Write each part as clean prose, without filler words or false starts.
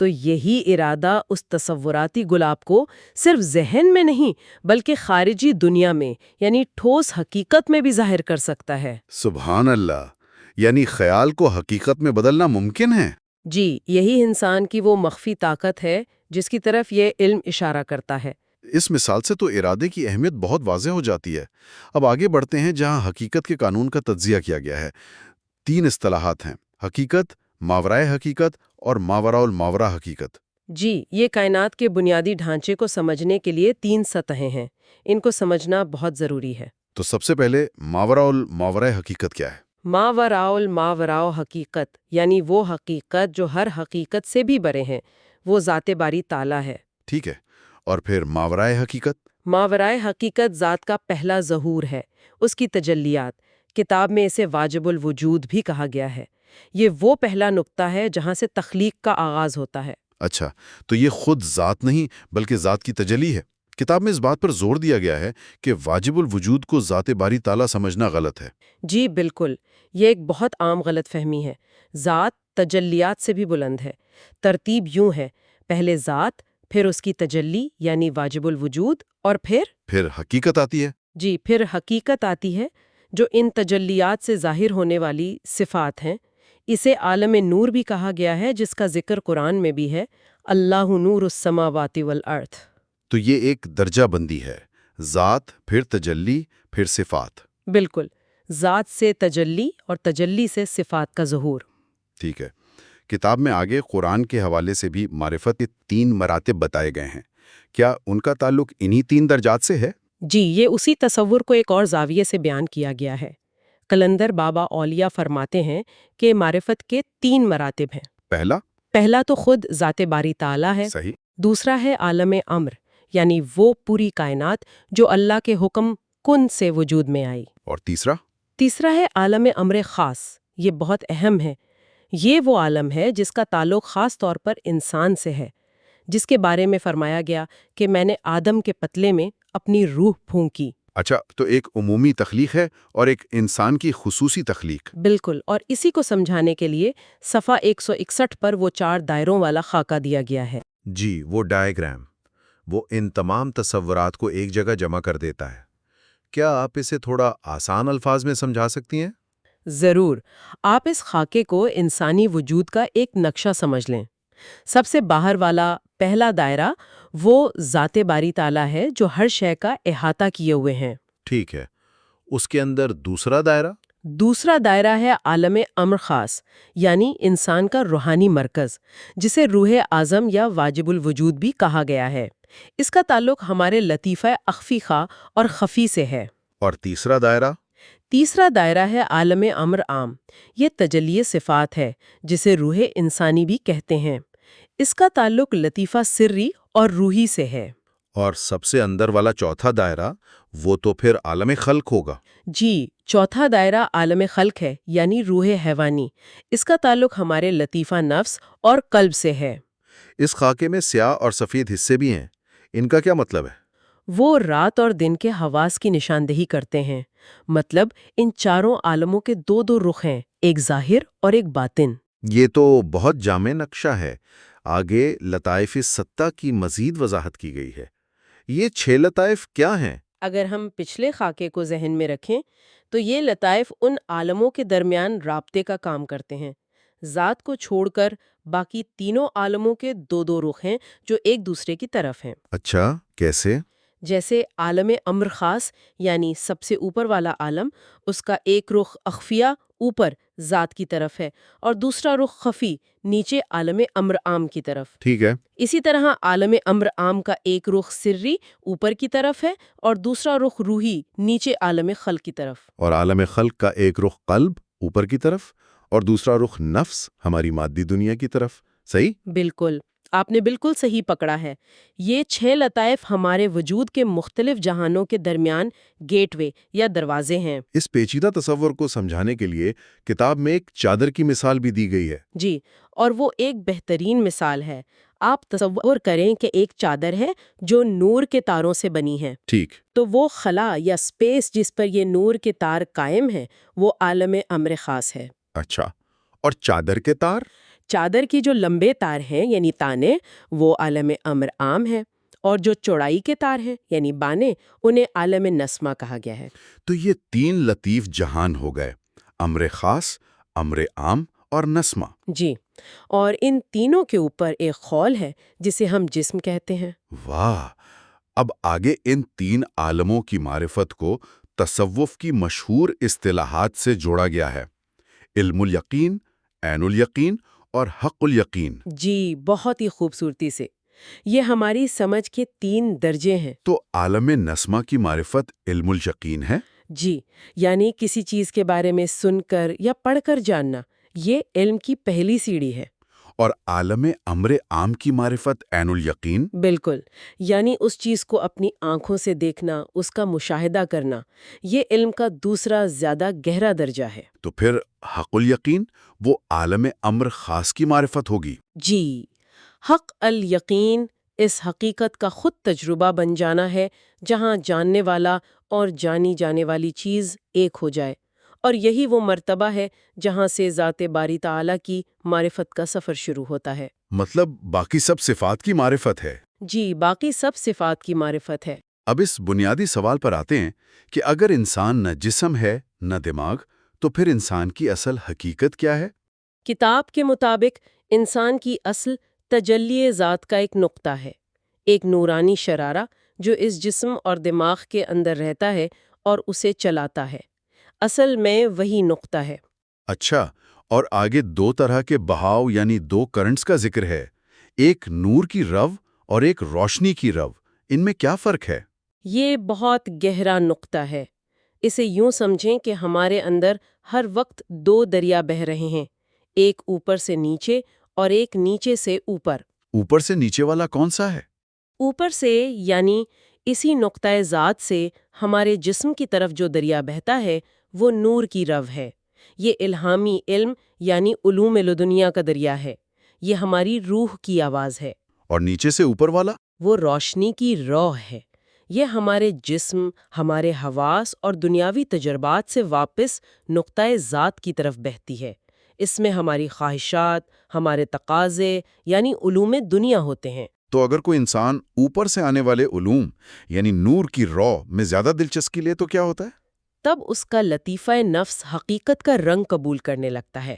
تو یہی ارادہ اس تصوراتی گلاب کو صرف ذہن میں نہیں بلکہ خارجی دنیا میں یعنی ٹھوس حقیقت میں بھی ظاہر کر سکتا ہے۔ سبحان اللہ، یعنی خیال کو حقیقت میں بدلنا ممکن ہے؟ جی، یہی انسان کی وہ مخفی طاقت ہے جس کی طرف یہ علم اشارہ کرتا ہے۔ اس مثال سے تو ارادے کی اہمیت بہت واضح ہو جاتی ہے۔ اب آگے بڑھتے ہیں جہاں حقیقت کے قانون کا تجزیہ کیا گیا ہے۔ 3 اصطلاحات ہیں: حقیقت، ماورائے حقیقت اور ماوراء الماورا حقیقت۔ جی، یہ کائنات کے بنیادی ڈھانچے کو سمجھنے کے لیے 3 سطحیں ہیں۔ ان کو سمجھنا بہت ضروری ہے۔ تو سب سے پہلے ماوراء الماورا حقیقت کیا ہے؟ ماوراء الماوراء حقیقت یعنی وہ حقیقت جو ہر حقیقت سے بھی بڑے ہیں، وہ ذات باری تعالیٰ ہے۔ ٹھیک ہے، اور پھر ماورائے حقیقت؟ ماورائے حقیقت ذات کا پہلا ظہور ہے، اس کی تجلیات۔ کتاب میں اسے واجب الوجود بھی کہا گیا ہے۔ یہ وہ پہلا نقطہ ہے جہاں سے تخلیق کا آغاز ہوتا ہے۔ اچھا، تو یہ خود ذات نہیں بلکہ ذات کی تجلی ہے۔ کتاب میں اس بات پر زور دیا گیا ہے کہ واجب الوجود کو ذات باری تعالیٰ سمجھنا غلط ہے۔ جی بالکل، یہ ایک بہت عام غلط فہمی ہے۔ ذات تجلیات سے بھی بلند ہے۔ ترتیب یوں ہے: پہلے ذات، پھر اس کی تجلی یعنی واجب الوجود، اور پھر حقیقت آتی ہے۔ جی پھر حقیقت آتی ہے جو ان تجلیات سے ظاہر ہونے والی صفات ہیں۔ اسے عالم نور بھی کہا گیا ہے جس کا ذکر قرآن میں بھی ہے، اللہ نور السماوات والارض۔ تو یہ ایک درجہ بندی ہے: ذات، پھر تجلی، پھر صفات۔ بالکل، ذات سے تجلی اور تجلی سے صفات کا ظہور۔ ٹھیک ہے، کتاب میں آگے قرآن کے حوالے سے بھی معرفت کے 3 مراتب بتائے گئے ہیں۔ کیا ان کا تعلق انہی 3 درجات سے ہے؟ جی، یہ اسی تصور کو ایک اور زاویے سے بیان کیا گیا ہے۔ قلندر بابا اولیاء فرماتے ہیں کہ معرفت کے 3 مراتب ہیں۔ پہلا تو خود ذات باری تعالیٰ ہے۔ صحیح۔ دوسرا ہے عالم امر، یعنی وہ پوری کائنات جو اللہ کے حکم کن سے وجود میں آئی۔ اور تیسرا ہے عالم امر خاص۔ یہ بہت اہم ہے۔ یہ وہ عالم ہے جس کا تعلق خاص طور پر انسان سے ہے، جس کے بارے میں فرمایا گیا کہ میں نے آدم کے پتلے میں اپنی روح پھونکی۔ اچھا، تو ایک عمومی تخلیق ہے اور ایک انسان کی خصوصی تخلیق۔ بالکل، اور اسی کو سمجھانے کے لیے صفحہ 161 پر وہ 4 دائروں والا خاکہ دیا گیا ہے۔ جی، وہ ڈائیگرام، وہ ان تمام تصورات کو ایک جگہ جمع کر دیتا ہے۔ کیا آپ اسے تھوڑا آسان الفاظ میں سمجھا سکتی ہیں؟ ضرور، آپ اس خاکے کو انسانی وجود کا ایک نقشہ سمجھ لیں۔ سب سے باہر والا پہلا دائرہ وہ ذات باری تعالیٰ ہے جو ہر شے کا احاطہ کیے ہوئے ہیں۔ ٹھیک ہے، اس کے اندر دوسرا دائرہ؟ دوسرا دائرہ ہے عالم امر خاص، یعنی انسان کا روحانی مرکز، جسے روح اعظم یا واجب الوجود بھی کہا گیا ہے۔ اس کا تعلق ہمارے لطیفہ اخفی خواہ اور خفی سے ہے۔ اور تیسرا دائرہ؟ تیسرا دائرہ ہے عالم امر عام، یہ تجلی صفات ہے جسے روح انسانی بھی کہتے ہیں۔ اس کا تعلق لطیفہ سری اور روحی سے ہے۔ اور سب سے اندر والا چوتھا دائرہ، وہ تو پھر عالم خلق ہوگا۔ جی، چوتھا دائرہ عالم خلق ہے، یعنی روح حیوانی۔ اس کا تعلق ہمارے لطیفہ نفس اور قلب سے ہے۔ اس خاکے میں سیاہ اور سفید حصے بھی ہیں، ان کا کیا مطلب ہے؟ وہ رات اور دن کے حواس کی نشاندہی کرتے ہیں۔ مطلب ان چاروں عالموں کے 2 رخ ہیں، ایک ظاہر اور ایک باطن۔ یہ تو بہت جامع نقشہ ہے۔ آگے لطائف ستہ کی مزید وضاحت کی گئی ہے۔ یہ 6 لطائف کیا ہیں؟ اگر ہم پچھلے خاکے کو ذہن میں رکھیں تو یہ لطائف ان عالموں کے درمیان رابطے کا کام کرتے ہیں۔ ذات کو چھوڑ کر باقی تینوں عالموں کے 2 رخ ہیں جو ایک دوسرے کی طرف ہیں۔ اچھا، کیسے؟ جیسے عالم امر خاص یعنی سب سے اوپر والا عالم، اس کا ایک رخ اخفیہ اوپر ذات کی طرف ہے اور دوسرا رخ خفی نیچے عالم امر عام کی طرف۔ ٹھیک ہے۔ اسی طرح عالم امر عام کا ایک رخ سری اوپر کی طرف ہے اور دوسرا رخ روحی نیچے عالم خلق کی طرف۔ اور عالم خلق کا ایک رخ قلب اوپر کی طرف اور دوسرا رخ نفس ہماری مادی دنیا کی طرف۔ صحیح؟ بالکل، آپ نے بالکل صحیح پکڑا ہے۔ یہ 6 لطائف ہمارے وجود کے مختلف جہانوں کے درمیان گیٹ وے یا دروازے ہیں۔ اس پیچیدہ تصور کو سمجھانے کے لیے کتاب میں ایک چادر کی مثال بھی دی گئی ہے۔ جی، اور وہ ایک بہترین مثال ہے۔ آپ تصور کریں کہ ایک چادر ہے جو نور کے تاروں سے بنی ہے۔ ٹھیک۔ تو وہ خلا یا سپیس جس پر یہ نور کے تار قائم ہیں وہ عالم امر خاص ہے۔ اچھا، اور چادر کے تار؟ چادر کی جو لمبے تار ہیں یعنی تانے وہ عالم امر عام ہے، اور جو چوڑائی کے تار ہیں یعنی بانے انہیں عالم نسمہ کہا گیا ہے۔ تو یہ 3 لطیف جہان ہو گئے، امر خاص، امر عام اور نسمہ۔ جی، اور ان تینوں کے اوپر ایک خول ہے جسے ہم جسم کہتے ہیں۔ واہ! اب آگے ان 3 عالموں کی معرفت کو تصوف کی مشہور اصطلاحات سے جوڑا گیا ہے: علم الیقین، عین الیقین اور حق الیقین۔ جی، بہت ہی خوبصورتی سے۔ یہ ہماری سمجھ کے 3 درجے ہیں۔ تو عالم نسمہ کی معرفت علم الیقین ہے؟ جی، یعنی کسی چیز کے بارے میں سن کر یا پڑھ کر جاننا، یہ علم کی پہلی سیڑھی ہے۔ اور عالم امر عام کی معرفت عین الیقین؟ بالکل، یعنی اس چیز کو اپنی آنکھوں سے دیکھنا، اس کا مشاہدہ کرنا، یہ علم کا دوسرا زیادہ گہرا درجہ ہے۔ تو پھر حق الیقین وہ عالم امر خاص کی معرفت ہوگی؟ جی، حق الیقین اس حقیقت کا خود تجربہ بن جانا ہے جہاں جاننے والا اور جانی جانے والی چیز ایک ہو جائے، اور یہی وہ مرتبہ ہے جہاں سے ذات باری تعالیٰ کی معرفت کا سفر شروع ہوتا ہے۔ مطلب باقی سب صفات کی معرفت ہے؟ جی، باقی سب صفات کی معرفت ہے۔ اب اس بنیادی سوال پر آتے ہیں کہ اگر انسان نہ جسم ہے نہ دماغ، تو پھر انسان کی اصل حقیقت کیا ہے؟ کتاب کے مطابق انسان کی اصل تجلی ذات کا ایک نقطہ ہے، ایک نورانی شرارہ جو اس جسم اور دماغ کے اندر رہتا ہے اور اسے چلاتا ہے۔ اصل میں وہی نقطہ ہے۔ اچھا، اور آگے 2 طرح کے بہاؤ یعنی 2 کرنٹس کا ذکر ہے، ایک نور کی رو اور ایک روشنی کی رو، ان میں کیا فرق ہے؟ یہ بہت گہرا نقطہ ہے۔ اسے یوں سمجھیں کہ ہمارے اندر ہر وقت 2 دریا بہہ رہے ہیں، ایک اوپر سے نیچے اور ایک نیچے سے اوپر۔ اوپر سے نیچے والا کون سا ہے؟ اوپر سے یعنی اسی نقطۂ ذات سے ہمارے جسم کی طرف جو دریا بہتا ہے وہ نور کی رو ہے۔ یہ الہامی علم یعنی علوم لدنیا کا دریا ہے، یہ ہماری روح کی آواز ہے۔ اور نیچے سے اوپر والا؟ وہ روشنی کی روح ہے، یہ ہمارے جسم، ہمارے حواس اور دنیاوی تجربات سے واپس نقطۂ ذات کی طرف بہتی ہے۔ اس میں ہماری خواہشات، ہمارے تقاضے یعنی علوم دنیا ہوتے ہیں۔ تو اگر کوئی انسان اوپر سے آنے والے علوم یعنی نور کی رو میں زیادہ دلچسپی لے تو کیا ہوتا ہے؟ تب اس کا لطیفہ نفس حقیقت کا رنگ قبول کرنے لگتا ہے،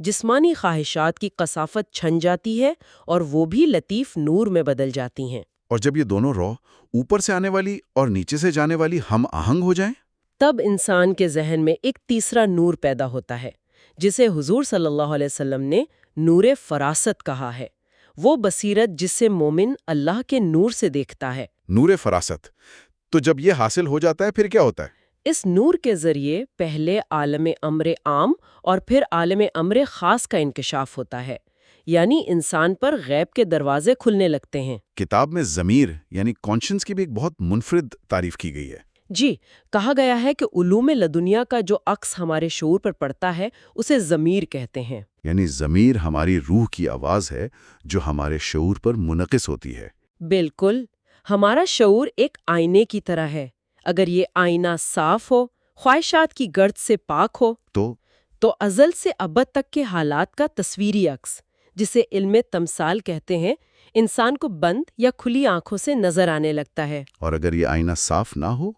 جسمانی خواہشات کی کثافت چھن جاتی ہے اور وہ بھی لطیف نور میں بدل جاتی ہیں۔ اور جب یہ دونوں رو اوپر سے آنے والی اور نیچے سے جانے والی ہم آہنگ ہو جائیں؟ تب انسان کے ذہن میں ایک تیسرا نور پیدا ہوتا ہے، جسے حضور صلی اللہ علیہ وسلم نے نور فراست کہا ہے، وہ بصیرت جس سے مومن اللہ کے نور سے دیکھتا ہے۔ نور فراست۔ تو جب یہ حاصل ہو جاتا ہے پھر کیا ہوتا ہے؟ اس نور کے ذریعے پہلے عالم امر عام اور پھر عالم امر خاص کا انکشاف ہوتا ہے، یعنی انسان پر غیب کے دروازے کھلنے لگتے ہیں۔ کتاب میں ضمیر یعنی کانشنس کی بھی ایک بہت منفرد تعریف کی گئی ہے۔ جی، کہا گیا ہے کہ علوم لدنیا کا جو عکس ہمارے شعور پر پڑتا ہے اسے ضمیر کہتے ہیں۔ یعنی ضمیر ہماری روح کی آواز ہے جو ہمارے شعور پر منعکس ہوتی ہے۔ بالکل، ہمارا شعور ایک آئینے کی طرح ہے۔ اگر یہ آئینہ صاف ہو، خواہشات کی گرد سے پاک ہو تو ازل سے ابد تک کے حالات کا تصویری عکس، جسے علم تمثال کہتے ہیں، انسان کو بند یا کھلی آنکھوں سے نظر آنے لگتا ہے۔ اور اگر یہ آئینہ صاف نہ ہو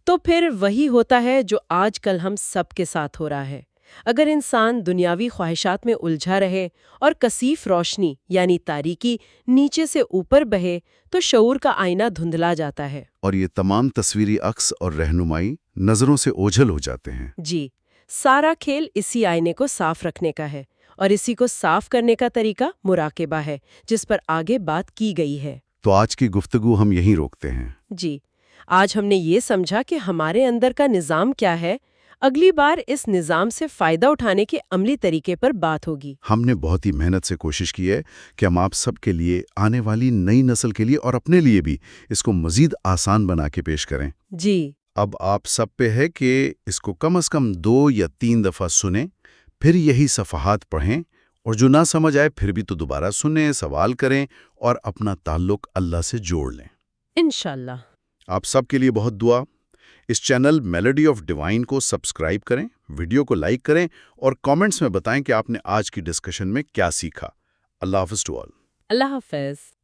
تو پھر وہی ہوتا ہے جو آج کل ہم سب کے ساتھ ہو رہا ہے۔ اگر انسان دنیاوی خواہشات میں الجھا رہے اور کثیف روشنی یعنی تاریکی نیچے سے اوپر بہے تو شعور کا آئینہ دھندلا جاتا ہے۔ اور یہ تمام تصویری عکس اور رہنمائی نظروں سے اوجھل ہو جاتے ہیں۔ جی، سارا کھیل اسی آئینے کو صاف رکھنے کا ہے، اور اسی کو صاف کرنے کا طریقہ مراقبہ ہے، جس پر آگے بات کی گئی ہے۔ تو آج کی گفتگو ہم یہیں روکتے ہیں۔ جی، آج ہم نے یہ سمجھا کہ ہمارے اندر کا نظام کیا ہے۔ اگلی بار اس نظام سے فائدہ اٹھانے کے عملی طریقے پر بات ہوگی۔ ہم نے بہت ہی محنت سے کوشش کی ہے کہ ہم آپ سب کے لیے، آنے والی نئی نسل کے لیے اور اپنے لیے بھی اس کو مزید آسان بنا کے پیش کریں۔ جی، اب آپ سب پہ ہے کہ اس کو کم از کم 2 یا 3 دفعہ سنیں، پھر یہی صفحات پڑھیں، اور جو نہ سمجھ آئے پھر بھی تو دوبارہ سنیں، سوال کریں اور اپنا تعلق اللہ سے جوڑ لیں۔ انشاءاللہ۔ آپ سب کے لیے بہت دعا۔ اس چینل میلوڈی آف ڈیوائن کو سبسکرائب کریں، ویڈیو کو لائک کریں اور کامنٹس میں بتائیں کہ آپ نے آج کی ڈسکشن میں کیا سیکھا۔ اللہ حافظ ٹو آل۔ اللہ حافظ۔